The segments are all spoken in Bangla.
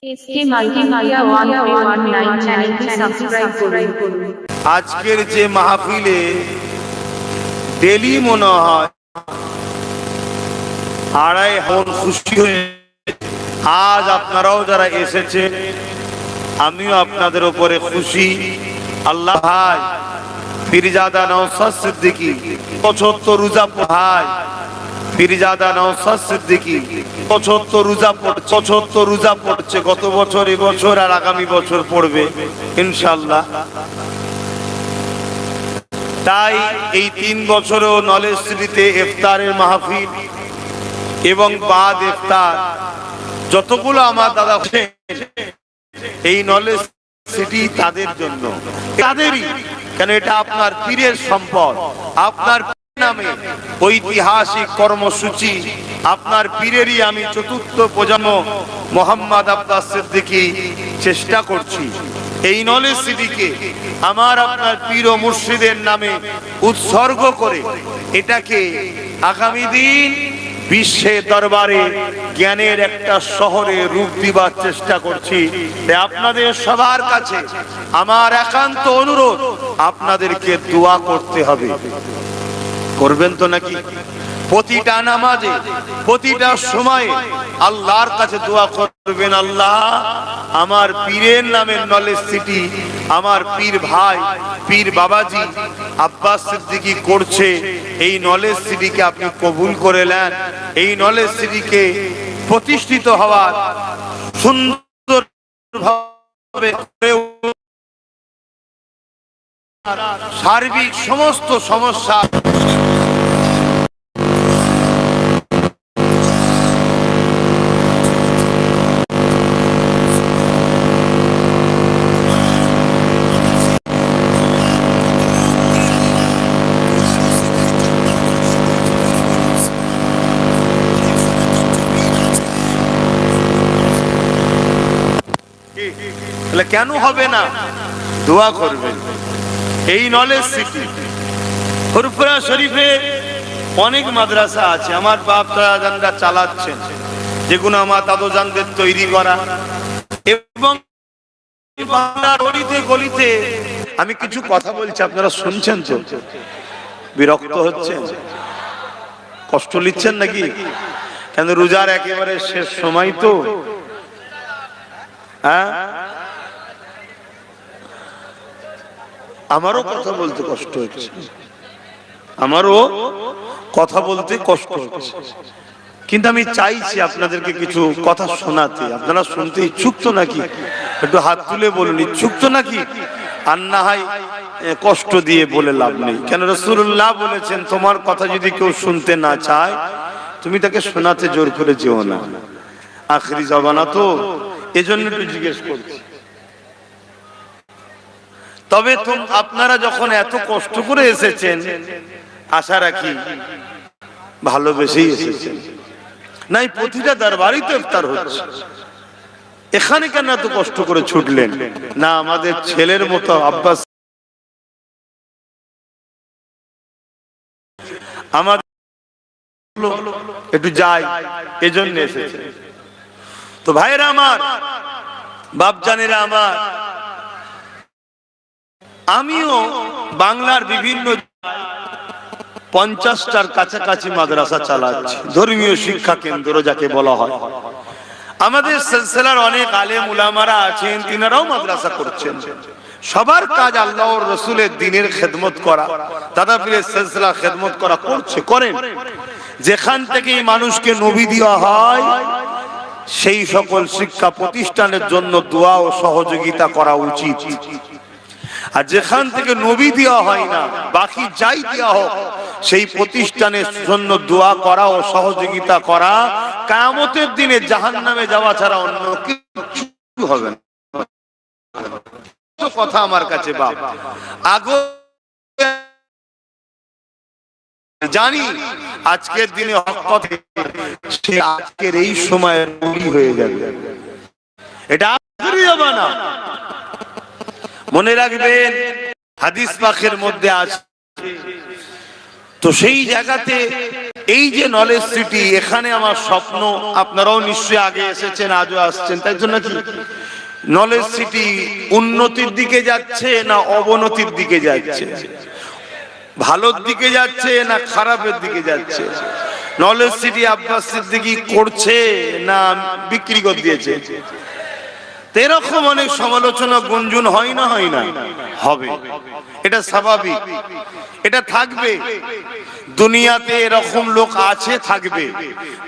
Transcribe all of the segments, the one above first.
এসকে মাল্টিমিডিয়া 1319 চ্যানেলটি সাবস্ক্রাইব করুন। আজকের যে মাহফিলে ডেলি মনে হয় আড়াই মন খুশি হয়ে, আজ আপনারাও যারা এসেছে আমিও আপনাদের উপরে খুশি। আল্লাহ ভাই ফিরজাদা নওশাদ সিদ্দিকী 75 রোজা পড়ায়, ফিরজাদা নওশাদ সিদ্দিকী 75 রোজা পড়ছে গত বছর, এবছর আর আগামী বছর পড়বে ইনশাআল্লাহ। তাই এই 3 বছরও নলেজ সিটিতে ইফতারের মাহফিল এবং বাদ ইফতার যতগুলো আমার দাদা এই নলেজ সিটি তাদের জন্য, তাদেরই, কেন এটা আপনার পীরের সম্পদ, আপনার নামে ঐতিহাসিক কর্মসূচি আপনার পীরেরই। আমি চতুর্থ প্রজন্ম মোহাম্মদ আব্বাস সিদ্দিকী চেষ্টা করছি এই নলেজ সিটিকে আমার আপনার পীর ও মুর্শিদের নামে উৎসর্গ করে এটাকে আগামী দিন বিশ্বের দরবারে জ্ঞানের একটা শহরে রূপ দিবার চেষ্টা করছি। আপনাদের সবার কাছে আমার একান্ত অনুরোধ, আপনাদেরকে দোয়া করতে হবে। করবেন তো নাকি? প্রতিটা নামাজে প্রতিটা সময়ে আল্লাহর কাছে দোয়া করবেন, আল্লাহ আমার পীরের নামের নলেজ সিটি আমার পীর ভাই পীর বাবাজি আব্বাস সিদ্দিকী করছে, এই নলেজ সিটিকে আপনি কবুল করে নেন। এই নলেজ সিটিকে প্রতিষ্ঠিত হওয়ার সুন্দরভাবে সার্বিক সমস্ত সমস্যা কেন হবে না? দোয়া করবেন। এই নলেজ সিটি ফুরফুরা শরীফে অনেক মাদ্রাসা আছে, আমার বাপ দাদাজানরা চালাচ্ছেন, যেগুলো আমার দাদুজানদের তৈরি করা। এবং বাংলার অলিতে গলিতে আমি কিছু কথা বলছি, আপনারা শুনছেন তো? বিরক্ত হচ্ছেন? কষ্ট নিচ্ছেন নাকি? কেন রোজার একেবারে শেষ সময় তো, হ্যাঁ আমারও কথা বলতে কষ্ট হচ্ছে, আমারও কথা বলতে কষ্ট হচ্ছে, কিন্তু আমি চাইছি আপনাদেরকে কিছু কথা শোনাতে। আপনারা শুনতে ইচ্ছুক তো নাকি? একটু হাত তুলে বলুন ইচ্ছুক তো নাকি? আর না হয় কষ্ট দিয়ে বলে লাভ নেই, কেন রাসূলুল্লাহ বলেছেন তোমার কথা যদি কেউ শুনতে না চায় তুমি তাকে শোনাতে জোর করে যেও না। আখেরি জবানা তো, এজন্য একটু জিজ্ঞেস করছি। তবে আপনারা যখন এত কষ্ট করে এসেছেন, আশা রাখি ভালোবেসেই এসেছেন। নাই প্রতিটা দরবারই তো ইফতার হচ্ছে, এখানে কেন এত কষ্ট করে ছুটলেন? না আমাদের ছেলের মতো আব্বাস আমাদের একটু যাই, এজন্য এসেছে। তো ভাইরা আমার, বাপজানেরা আমার, আমিও বাংলার বিভিন্ন 50টার কাছাকাছি মাদ্রাসা চালাচ্ছি, ধর্মীয় শিক্ষা কেন্দ্র যাকে বলা হয়। আমাদের সিলসিলার অনেক আলেম উলামারা আছেন, তিনারাও মাদ্রাসা করছেন। সবার কাজ আল্লাহ ও রাসূলের দ্বীনের খেদমত করা, দাদা পীরের সিলসিলা খেদমত করা, করছে, করেন। যেখান থেকে মানুষকে নবী দেওয়া হয় সেই সকল শিক্ষা প্রতিষ্ঠানের জন্য দোয়া ও সহযোগিতা করা উচিত। আর যেখান থেকে নবী দেওয়া হয় না, বাকি যাই দেওয়া হোক, সেই প্রতিষ্ঠানের জন্য দোয়া করা ও সহযোগিতা করা কিয়ামতের দিনে জাহান্নামে যাওয়া ছাড়া অন্য কিছু হবে না। কথা আমার কাছে বাপ আগে জানি, আজকের দিনে হক কথা সে আজকের এই সময়ে নবী হয়ে যাবে, এটা আখেরি জামানা। মনে রাখবেন হাদিস পাকের মধ্যে আছে তো সেই জায়গাতে এই যে নলেজ সিটি, এখানে আমার স্বপ্ন, আপনারাও নিশ্চয়ই আগে এসেছেন, আজও আসছেন, তাই জন্য কি নলেজ সিটি উন্নতির দিকে যাচ্ছে না অবনতির দিকে যাচ্ছে, ভালোর দিকে যাচ্ছে না খারাপের দিকে যাচ্ছে? নলেজ সিটি আব্বাস সিদ্দিকী করছে না বিক্রি করে দিয়েছে? এরকম অনেক সমালোচনা গুঞ্জন হয় না, হয় না, হবে, এটা স্বাভাবিক, এটা থাকবে। দুনিয়াতে এরকম লোক আছে, থাকবে,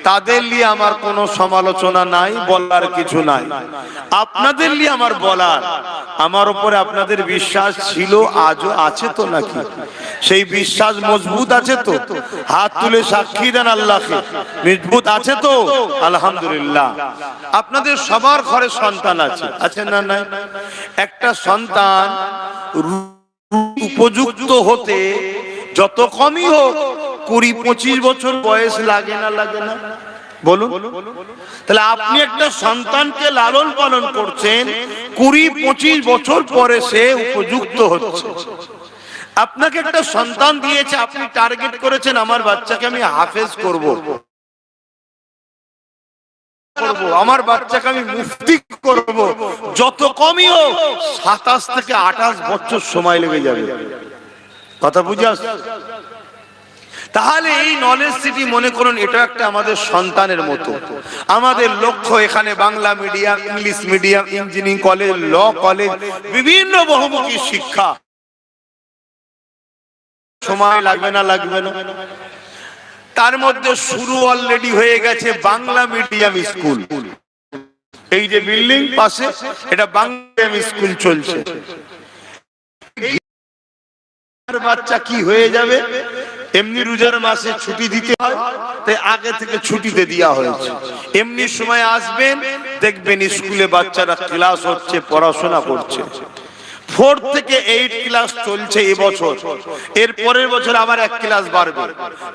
তাদের নিয়ে আমার কোনো সমালোচনা নাই, বলার কিছু নাই। আপনাদের নিয়ে আমার বলার, আমার উপরে আপনাদের বিশ্বাস ছিল, আজও আছে তো নাকি? সেই বিশ্বাস মজবুত আছে তো? হাত তুলে সাক্ষী দেন আল্লাহকে, মজবুত আছে তো? আলহামদুলিল্লাহ। আপনাদের সবার ঘরে সন্তান আছে, আছে না নাই? একটা সন্তান উপযুক্ত হতে যত কমই হোক 20-25 বছর বয়স লাগে না, লাগে না? বলুন। তাহলে আপনি একটা সন্তানকে লালন পালন করছেন, 20-25 বছর পরে সে উপযুক্ত হচ্ছে। আপনাকে একটা সন্তান দিয়েছে, আপনি টার্গেট করেছেন আমার বাচ্চাকে আমি হাফেজ করব, আমার বাচ্চাকে আমি মুফতি করব, যত কমই হোক 27 থেকে 28 বছর সময় লেগে যাবে। কথা বুঝে আসছে? তাহলে এই নলেজ সিটি মনে করুন এটা একটা আমাদের সন্তানের মতো। আমাদের লক্ষ্য এখানে Bangla medium, English medium, engineering college, law college, বিভিন্ন বহুমুখী শিক্ষা। সময় লাগবে না, লাগবে না? তার মধ্যে শুরু অলরেডি হয়ে গেছে বাংলা মিডিয়াম স্কুল। এই যে বিল্ডিং পাশে, এটা বাংলা মিডিয়াম স্কুল চলছে। বাচ্চা কি হয়ে যাবে, এমনি রোজার মাসে ছুটি দিতে হয়, তাই আগে থেকে ছুটিতে দেওয়া হয়েছে। এমনি সময় আসবেন, দেখবেন স্কুলে বাচ্চারা ক্লাস হচ্ছে, পড়াশোনা করছে। 4 থেকে 8 ক্লাস চলছে এবছর, এর পরের বছর আবার 1 ক্লাস বাড়বে,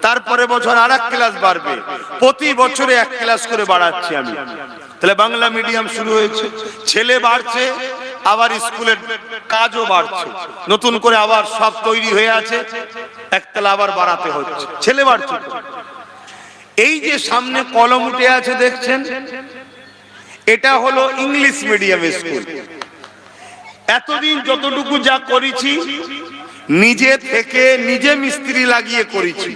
তারপরে বছর আর 1 ক্লাস বাড়বে, প্রতি বছরে 1 ক্লাস করে বাড়াচ্ছি আমি। তাহলে বাংলা মিডিয়াম শুরু হয়েছে, ছেলে বাড়ছে, আবার স্কুলের কাজও বাড়ছে, নতুন করে আবার সব তৈরি হয়ে আছে, একতলা আবার বাড়াতে হচ্ছে, ছেলে বাড়ছে। এই যে সামনে কলম উঠে আছে দেখছেন, এটা হলো ইংলিশ মিডিয়াম স্কুল। এতদিন যতটুকু যা করেছি নিজে থেকে, নিজে মিস্ত্রি লাগিয়ে করেছি,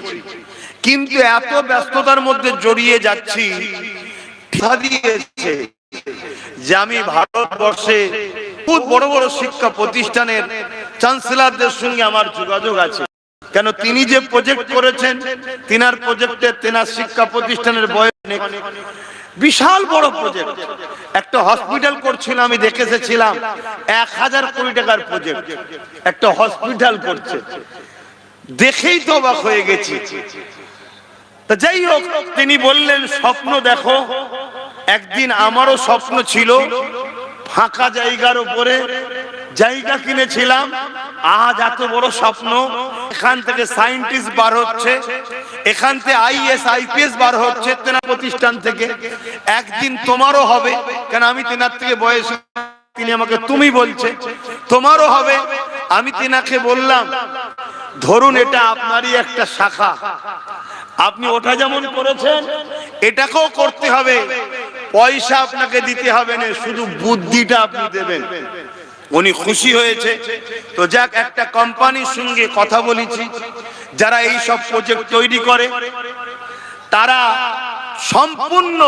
কিন্তু এত ব্যস্ততার মধ্যে জড়িয়ে যাচ্ছি যে আমি ভারতবর্ষে খুব বড় বড় শিক্ষা প্রতিষ্ঠানের চ্যান্সেলরদের সঙ্গে আমার যোগাযোগ আছে। কেন, তিনি যে প্রজেক্ট করেছেন, তিনার প্রজেক্টে, তিনার শিক্ষা প্রতিষ্ঠানের বয়স বিশাল বড় প্রজেক্ট। একটা হসপিটাল করছিল, আমি দেখে এসেছিলাম, 1000 কোটি টাকার প্রজেক্ট, একটা হসপিটাল করছে, দেখেই তো অবাক হয়ে গেছি। তা যাই হোক, তিনি বললেন স্বপ্ন দেখো। একদিন আমারও স্বপ্ন ছিল, ফাঁকা জায়গার উপরে জায়গা কিনেছিলাম, আজ এত বড় স্বপ্ন, এখান থেকে সায়েন্টিস্ট বার হচ্ছে, এখান থেকে আইএস আইপিএস বার হচ্ছে তেনার প্রতিষ্ঠান থেকে। একদিন তোমারও হবে, কেন আমি তেনার থেকে বয়স, তিনি আমাকে তুমি বলছে, তোমারও হবে। আমি তেনাকে বললাম, ধরুন এটা আপনারই একটা শাখা, আপনি ওটা যেমন করেছেন এটাকেও করতে হবে, পয়সা আপনাকে দিতে হবে না, শুধু বুদ্ধিটা আপনি দেবেন। উনি খুশি হয়েছে। তো যাক, একটা কোম্পানির সঙ্গে কথা বলেছি, যারা এই সব প্রজেক্ট তৈরি করে, তারা সম্পূর্ণ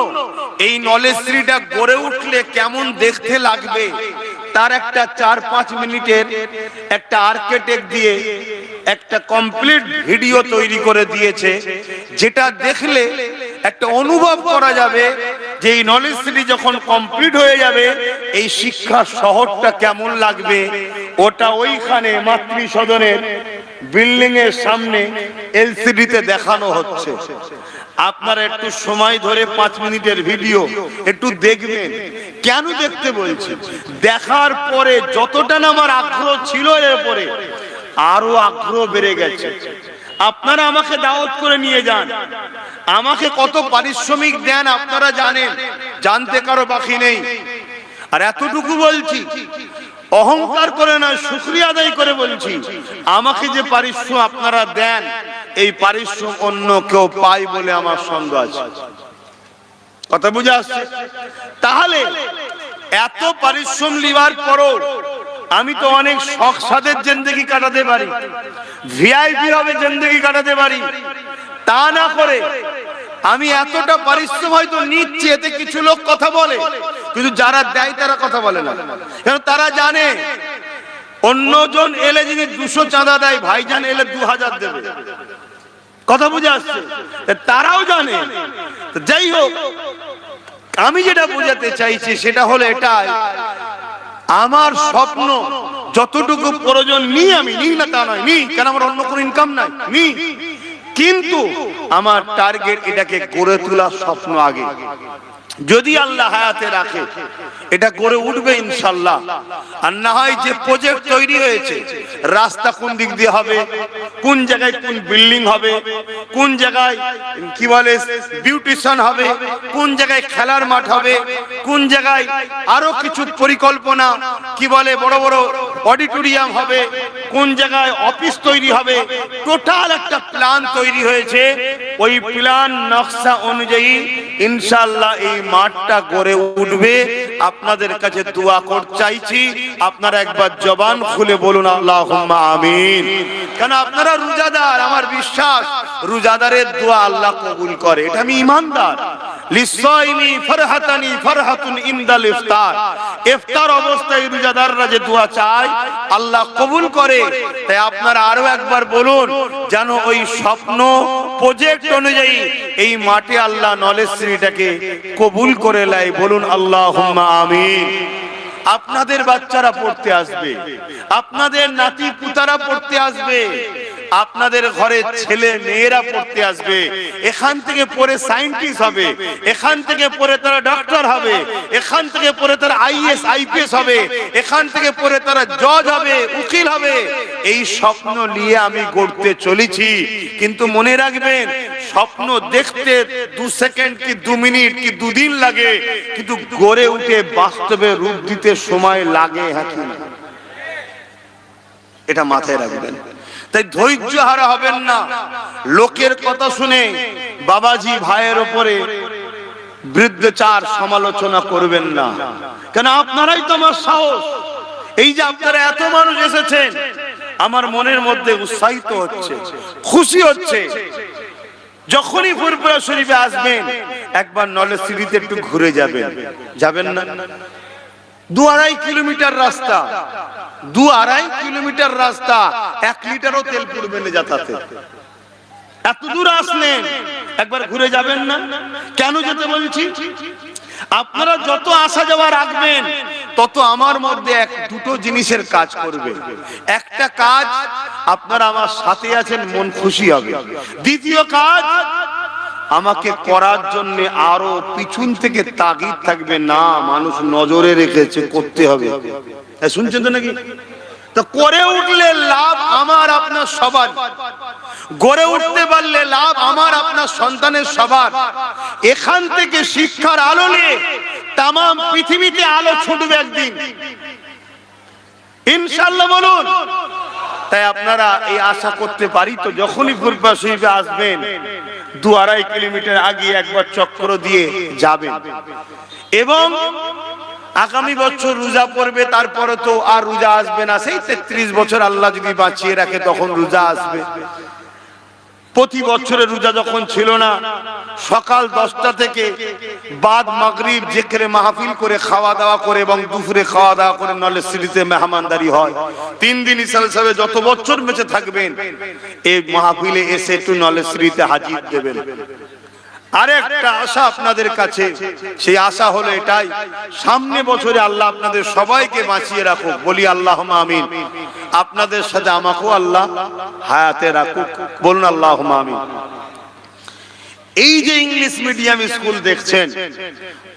এই নলেজ সিটিটা গড়ে উঠলে কেমন দেখতে লাগবে তার একটা 4-5 মিনিটের একটা আর্কিটেক্ট দিয়ে একটা কমপ্লিট ভিডিও তৈরি করে দিয়েছে, যেটা দেখলে একটা অনুভব করা যাবে যে এই নলেজ সিটি যখন কমপ্লিট হয়ে যাবে এই শিক্ষা শহরটা কেমন লাগবে। ওটা ওইখানে মাতৃ সদনের বিল্ডিং এর সামনে এলসিডিতে দেখানো হচ্ছে। আপনারা একটু সময় ধরে 5 মিনিটের ভিডিও একটু দেখবেন। কেন দেখতে বলছি, দেখার পরে যতটা না আমার আগ্রহ ছিল এর উপরে, আরো আগ্রহ বেড়ে গেছে। আপনারা আমাকে দাওয়াত করে নিয়ে যান, আমাকে কত পারিশ্রমিক দেন আপনারা জানেন, জানতে কারো বাকি নেই। আর এতটুকু বলছি, অহংকার করে না, শুকরিয়া আদায় করে বলছি, আমাকে যে পারিশ্রমিক আপনারা দেন এই পারিশ্রম অন্য কেউ পায় বলে আমার সন্দেহ আছে। কথা বুঝে আসছে? তাহলে এত পরিশ্রম লিবার পরও আমি তো অনেক শখ সাদের জিন্দেগি কাটাতে পারি, ভিআইপি হবে জিন্দেগি কাটাতে পারি। তা না করে আমি এতটা পরিশ্রম হয়তো নিচ্ছি, এতে কিছু লোক কথা বলে, কিন্তু যারা দেয় তারা কথা বলে না। কারণ তারা জানে অন্যজন এলে যদি 200 চাঁদা দেয়, ভাইজান এলে 2000 দেবে। কথা বুঝে আসছে? তারাও জানে। যাই হোক, আমি যেটা বোঝাতে চাইছি সেটা হলো এটাই, আমার স্বপ্ন যতটুকু প্রয়োজন নিই, আমি নিই না তা নয়, নিই, কেন আমার অন্য কোনো ইনকাম নাই, নিই, কিন্তু আমার টার্গেট এটাকে গড়ে তোলার স্বপ্ন আগে। যদি আল্লাহ হায়াতে রাখে এটা গড়ে উঠবে ইনশাআল্লাহ। আর না হয় যে প্রজেক্ট তৈরি হয়েছে, রাস্তা কোন দিক দিয়ে হবে, কোন জায়গায় কোন বিল্ডিং হবে, কোন জায়গায় কি বলে বিউটিশিয়ান হবে, কোন জায়গায় খেলার মাঠ হবে, কোন জায়গায় আরো কিছু পরিকল্পনা কি বলে বড় বড় অডিটোরিয়াম হবে, কোন জায়গায় অফিস তৈরি হবে, টোটাল একটা প্ল্যান তৈরি হয়েছে। ওই প্ল্যান নকশা অনুযায়ী ইনশাআল্লাহ এই মাঠটা গড়ে উঠবে। আপনাদের কাছে দোয়া করতে চাইছি, আপনারা একবার জবান খুলে বলুন আল্লাহুম্মা আমিন। কারণ আপনারা রোজাদার, আমার বিশ্বাস রোজাদারের দোয়া আল্লাহ কবুল করে, এটা আমি ঈমানদার। লিসাইমি ফারহাতানি ফারহাতুন ইনদাল ইফতার, ইফতার অবস্থায় রোজাদাররা যে দোয়া চায় আল্লাহ কবুল করে। তাই আপনারা আরো একবার বলুন যেন ওই স্বপ্ন প্রজেক্ট অনুযায়ী এই মাঠে আল্লাহ নলেজ শ্রীটাকে কবুল করে নেয়। বলুন আল্লাহুম্মা আমিন। আপনাদের বাচ্চারা পড়তে আসবে, আপনাদের নাতি পুতারা পড়তে আসবে, আপনাদের ঘরে ছেলে মেয়েরা পড়তে আসবে। এখান থেকে পড়ে সায়েন্টিস্ট হবে, এখান থেকে পড়ে তারা ডক্টর হবে, এখান থেকে পড়ে তারা আইএস আইপিএস হবে, এখান থেকে পড়ে তারা জজ হবে, উকিল হবে। এই স্বপ্ন নিয়ে আমি গড়তে চলেছি। কিন্তু মনে রাখবেন, স্বপ্ন দেখতে 2 সেকেন্ড কি 2 মিনিট কি 2 দিন লাগে, কিন্তু গড়ে উঠে বাস্তবে রূপ দিতে সময় লাগে। এটা মাথায় রাখবেন। তাই ধৈর্য হারা হবেন না, লোকের কথা শুনে বাবাজি ভাইয়ের উপরে বৃদ্ধচার সমালোচনা করবেন না। কেন আপনারাই তো আমার সাহস। এই যে আপনারা এত মানুষ এসেছেন, আমার মনের মধ্যে উৎসাহিত হচ্ছে, খুশি হচ্ছে। যখনই ফুরফুরা শরীফে আসবেন একবার নলেজ সিটিতে একটু ঘুরে যাবেন, যাবেন না? 2-2.5 কিলোমিটার রাস্তা, 2-2.5 কিলোমিটার রাস্তা, 1 লিটারও তেল পড়বে না যাতায়াতে। এত দূর আসলেন, একবার ঘুরে যাবেন না? কেন যেতে বলছি, আপনারা যত আসা যাওয়া রাখবেন তত আমার মধ্যে 1-2টো জিনিসের কাজ করবে। একটা কাজ, আপনারা আমার সাথে আছেন, মন খুশি হবে। দ্বিতীয় কাজ, আমাকে করার জন্য আরো পিছন থেকে তাগিদ থাকবে, না মানুষ নজরে রেখেছে, করতে হবে। শুনছেন তো নাকি? তো করে উঠলে লাভ আমার আপনার সবার, গড়ে উঠতে পারলে লাভ আমার আপনার সন্তানের সবার। এখান থেকে শিক্ষার আলো নিয়ে তাম পৃথিবীতে আলো ছুটবে একদিন ইনশাআল্লাহ, বলুন। তাই আপনারা এই আশা করতে পারি তো, যখনই ফুরফুরা শরীফে আসবেন 2-2.5 কিলোমিটার আগে একবার চক্র দিয়ে যাবেন। এবং আগামী বছর রোজা পড়বে, তারপরে তো আর রোজা আসবে না। সেই 33 বছর আল্লাহ যদি বাঁচিয়ে রাখে তখন রোজা আসবে। প্রতি বছরের রোজা যখন ছিল না, সকাল 10টা থেকে বাদ মাগরিব জিকিরে মাহফিল করে খাওয়া দাওয়া করে এবং দুপুরে খাওয়া দাওয়া করে নলেজ সিটিতে মেহমানদারি হয়। 3 দিন হিসাবে যত বছর বেঁচে থাকবেন এই মাহফিলে এসে একটু নলেজ সিটিতে হাজির দেবেন। আরেকটা আশা আপনাদের কাছে, সেই আশা হলো এটাই, সামনে বছরে আল্লাহ আপনাদের সবাইকে বাঁচিয়ে রাখুক। বলি আল্লাহুম্মা আমিন। আপনাদের সাথে আমাকেও আল্লাহ হায়াতে রাখুক। বলুন আল্লাহুম্মা আমিন। এই যে ইংলিশ মিডিয়াম স্কুল দেখছেন,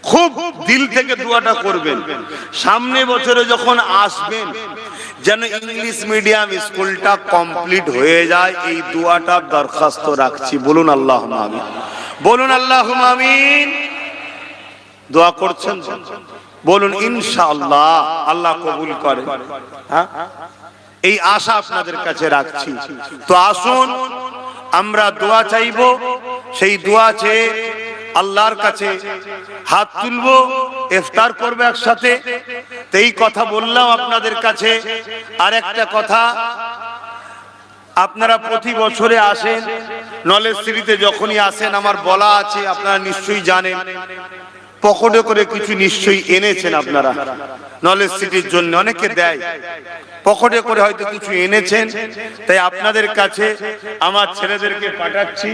খুব দিল থেকে দোয়াটা করবেন, সামনে বছরে যখন আসবেন যেন ইংলিশ মিডিয়াম স্কুলটা কমপ্লিট হয়ে যায়, এই দোয়াটা দরখাস্ত রাখছি। বলুন আল্লাহুম্মা আমিন। বলুন আল্লাহুম্মা আমিন। দোয়া করছেন, বলুন ইনশাআল্লাহ আল্লাহ কবুল করে। হ্যাঁ, এই আশা আপনাদের কাছে রাখছি। তো আসুন আমরা দোয়া চাইবো, সেই দোয়া চেয়ে আল্লাহর কাছে হাত তুলবো, ইফতার করবো একসাথে। তো এই কথা বললাম আপনাদের কাছে। আর একটা কথা, আপনারা প্রতি বছরে আসেন নলেজ সিটিতে, যখনই আসেন আমার বলা আছে, আপনারা নিশ্চয়ই জানেন, পকেটে করে কিছু নিশ্চয়ই এনেছেন আপনারা নলেজ সিটির জন্য, অনেকে দেয়, পকেটে করে হয়তো কিছু এনেছেন। তাই আপনাদের কাছে আমার ছেলেদেরকে পাঠাচ্ছি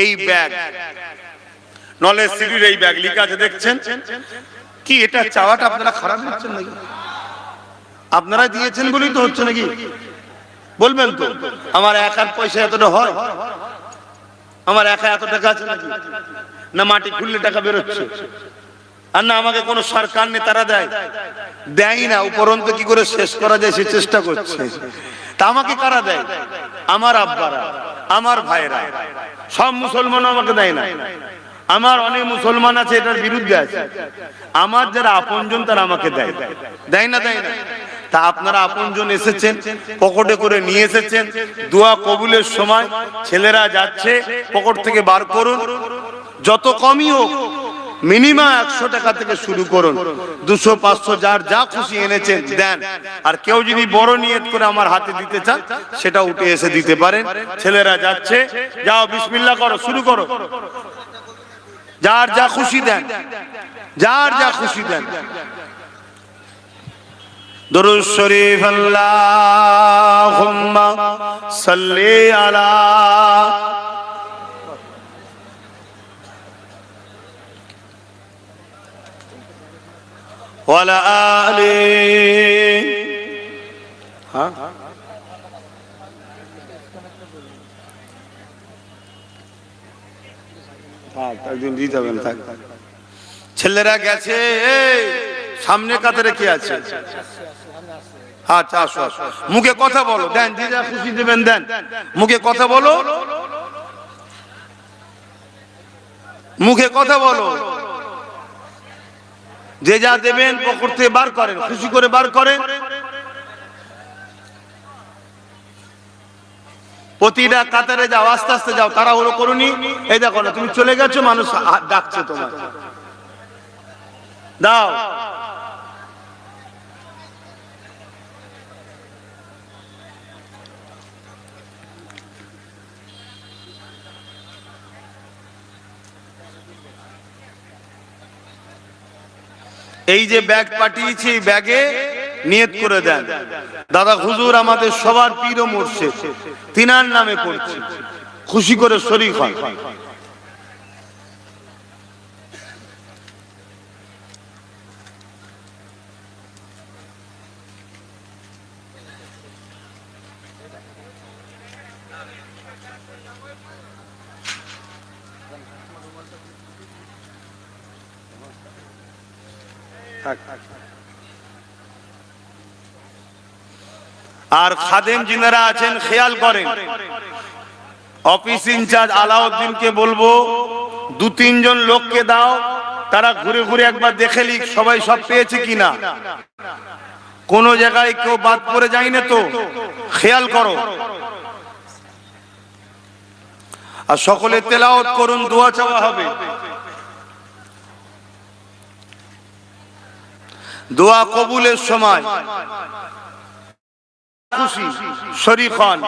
এই ব্যাগ, নলেজ সিটির এই ব্যাগ লিখা আছে, দেখছেন কি? এটা চাওয়াটা আপনারা খারাপ হচ্ছেন নাকি? আপনারা দিয়েছেন বলেই তো হচ্ছে নাকি? বলবেন তো, আমার একার পয়সা এতটা হয়? আমার একা এত টাকা আছে নাকি? না মাটি খুললে টাকা বেরোচ্ছে? আর না আমাকে কোনো সরকার নেতারা দেয়? দেয় না। উপরন্তু কি করে শেষ করা যায় সে চেষ্টা করছে। তা আমাকে কারা দেয়? আমার আব্বারা, আমার ভাইরা। সব মুসলমান আমাকে দেয় না। আমার অনেক মুসলমান আছে এটার বিরুদ্ধে আছে। আমার যারা আপনজন তারা আমাকে দেয়। দেয় না? দেয় না। তা আপনারা আপনজন এসেছেন, পকেটে করে নিয়ে এসেছেন, দোয়া কবুলের সময় ছেলেরা যাচ্ছে, পকেট থেকে বার করুন, যত কমই হোক, মিনিমাম 100 টাকা থেকে শুরু করুন, 200 500 যার যা খুশি এনেছেন দেন। আর কেউ যদি বড় নিয়ত করে আমার হাতে দিতে চান, সেটা উঠে এসে দিতে পারেন। ছেলেরা যাচ্ছে, যাও বিসমিল্লাহ করো, শুরু করো, যার যা খুশি দেন, যার যা খুশি দেন। দুরূদ শরীফ, আল্লাহুম্মা সাল্লি আলা ওয়া আলা আলি। হ্যাঁ, একদিন দিতে হবে না। ছেলেরা গেছে, সামনে কাতারে কে আছে? আচ্ছা আসো আসো, মুখে কথা বলো, দেন যে যা খুশি দেবেন দেন, মুখে কথা বলো, মুখে কথা বলো, যে যা দেবেন পকেট থেকে বার করেন, খুশি করে বার করেন। প্রতিটা কাতারে যাও, আস্তে আস্তে যাও, তাড়াহুড়ো করুনি। এই দেখো না, তুমি চলে গেছো, মানুষ ডাকছে তোমার, দাও। এই যে ব্যাগ পাঠিয়েছি, ব্যাগে নিয়ত করে দেন, দাদা হুজুর আমাদের সবার পীর ও মুর্শিদ, তিনার নামে পড়ছি, খুশি করে শরীক হন। আর খাদেম যিনারা আছেন খেয়াল করেন, অফিস ইনচার্জ আলাউদ্দিনকে বলবো 2-3 জন লোককে দাও, তারা ঘুরে ঘুরে একবার দেখে লিখ সবাই সব পেয়েছে কিনা, কোন জায়গায় কেউ বাদ পড়ে যায় না তো, খেয়াল করো। আর সকলে তেলাওয়াত করুন, দোয়া চাওয়া হবে। দোয়া কবুলের সময় খুশি শরীক হন,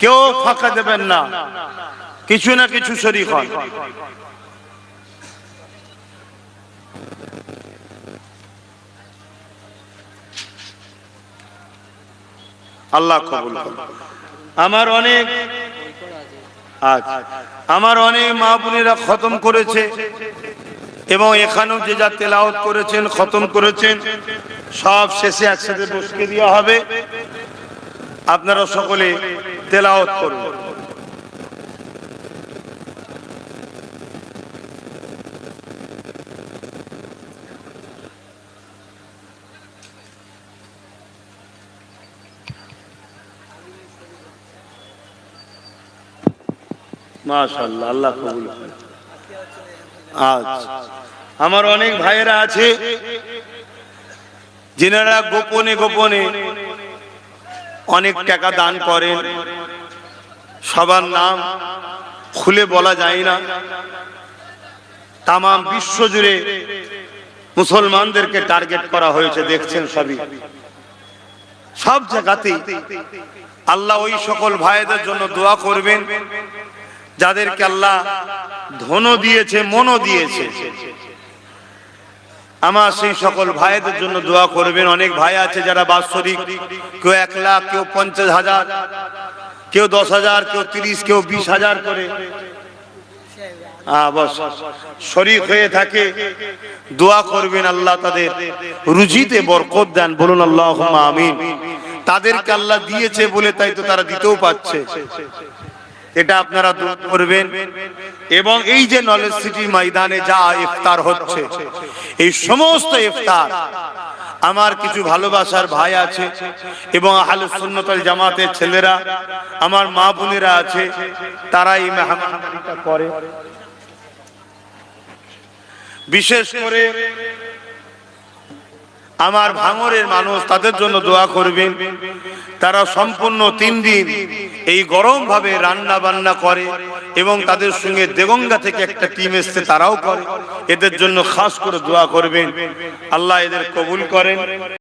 কেউ ফাঁকা দেবেন না, কিছু না কিছু শরীক হন। আল্লাহ কবুল করুন। আমার অনেক মা বোনেরা খতম করেছে, এবং এখানেও যে যা তেলাওয়াত করেছেন, খতম করেছেন, সব শেষে একসাথে বসকে দেওয়া হবে। আপনারা সকলে তেলাওয়াত করুন। মাশাআল্লাহ, আল্লাহ কবুল করুন। আচ্ছা, আমার অনেক ভাইয়েরা আছে যিনারা গোপনে গোপনে অনেক টাকা দান করেন, সবার নাম খুলে বলা যায় না। তাম বিশ্ব জুড়ে মুসলমানদেরকে টার্গেট করা হয়েছে, দেখছেন সবই, সব জায়গাতেই। আল্লাহ ওই সকল ভাইদের জন্য দোয়া করবেন যাদেরকে আল্লাহ ধনও দিয়েছে, মনও দিয়েছে। আমার সেই সকল ভাইদের জন্য দোয়া করবেন। অনেক ভাই আছে যারা বাৎসরিক, কেউ 1 লাখ, কেউ 50,000, কেউ 10,000, কেউ 30, কেউ 20,000 করে শরীক হয়ে থাকে। দোয়া করবেন আল্লাহ তাদের রুজিতে বরকত দেন, বলুন আল্লাহুম্মা আমিন। তাদেরকে আল্লাহ দিয়েছে বলে তাই তো তারা দিতেও পাচ্ছে, এটা আপনারা দোয়া করবেন। এবং এই যে নলেজ সিটি ময়দানে যা ইফতার হচ্ছে, এই সমস্ত ইফতার আমার কিছু ভালোবাসার ভাই আছে এবং আহলুস সুন্নাত ওয়াল জামাতের ছেলেরা, আমার মা বোনেরা আছে, তারা এই মেহমানদারিটা করে। বিশেষ করে আমার ভাঙরের মানুষ, তাদের জন্য দোয়া করবেন। তারা সম্পূর্ণ 3 দিন এই গরম ভাবে রান্না বান্না করে এবং তাদের সঙ্গে দেগঙ্গা থেকে একটা টিম এসছে, তারাও করে। এদের জন্য খাস করে দোয়া করবেন, আল্লাহ এদের কবুল করেন।